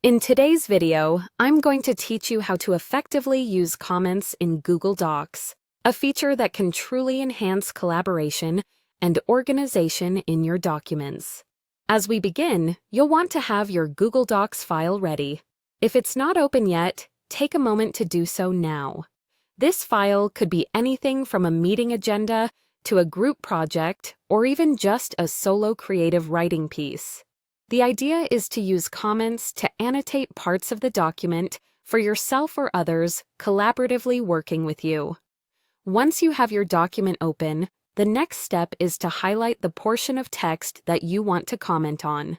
In today's video, I'm going to teach you how to effectively use comments in Google Docs, a feature that can truly enhance collaboration and organization in your documents. As we begin, you'll want to have your Google Docs file ready. If it's not open yet, take a moment to do so now. This file could be anything from a meeting agenda to a group project or even just a solo creative writing piece. The idea is to use comments to annotate parts of the document for yourself or others collaboratively working with you. Once you have your document open, the next step is to highlight the portion of text that you want to comment on.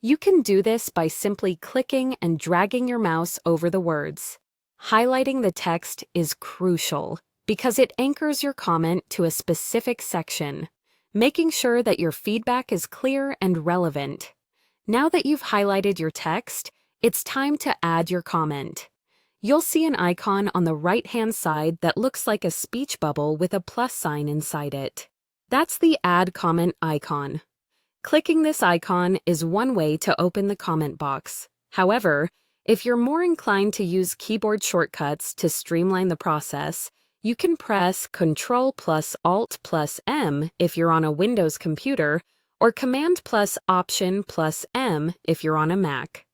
You can do this by simply clicking and dragging your mouse over the words. Highlighting the text is crucial because it anchors your comment to a specific section, making sure that your feedback is clear and relevant. Now that you've highlighted your text, it's time to add your comment. You'll see an icon on the right-hand side that looks like a speech bubble with a plus sign inside it. That's the Add Comment icon. Clicking this icon is one way to open the comment box. However, if you're more inclined to use keyboard shortcuts to streamline the process, you can press Ctrl Alt M if you're on a Windows computer, or Command Option M if you're on a Mac.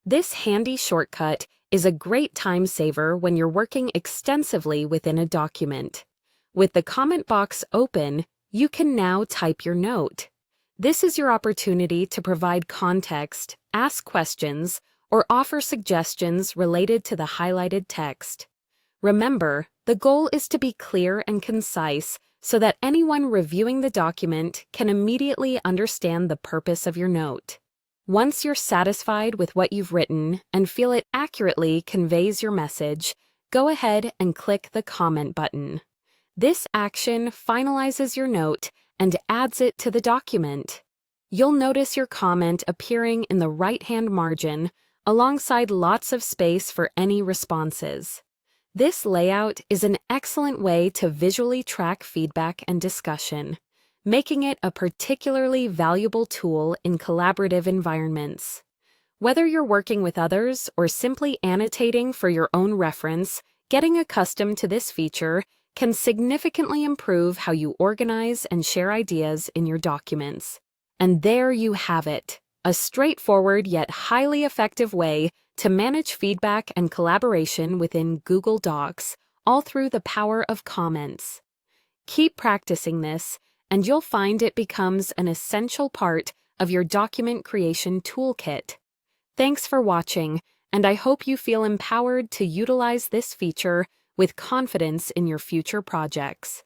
This handy shortcut is a great time saver when you're working extensively within a document. With the comment box open, you can now type your note. This is your opportunity to provide context, ask questions, or offer suggestions related to the highlighted text. Remember, the goal is to be clear and concise so that anyone reviewing the document can immediately understand the purpose of your note. Once you're satisfied with what you've written and feel it accurately conveys your message, go ahead and click the comment button. This action finalizes your note and adds it to the document. You'll notice your comment appearing in the right-hand margin alongside lots of space for any responses. This layout is an excellent way to visually track feedback and discussion, making it a particularly valuable tool in collaborative environments. Whether you're working with others or simply annotating for your own reference, getting accustomed to this feature can significantly improve how you organize and share ideas in your documents. And there you have it, a straightforward yet highly effective way to manage feedback and collaboration within Google Docs, all through the power of comments. Keep practicing this, and you'll find it becomes an essential part of your document creation toolkit. Thanks for watching, and I hope you feel empowered to utilize this feature with confidence in your future projects.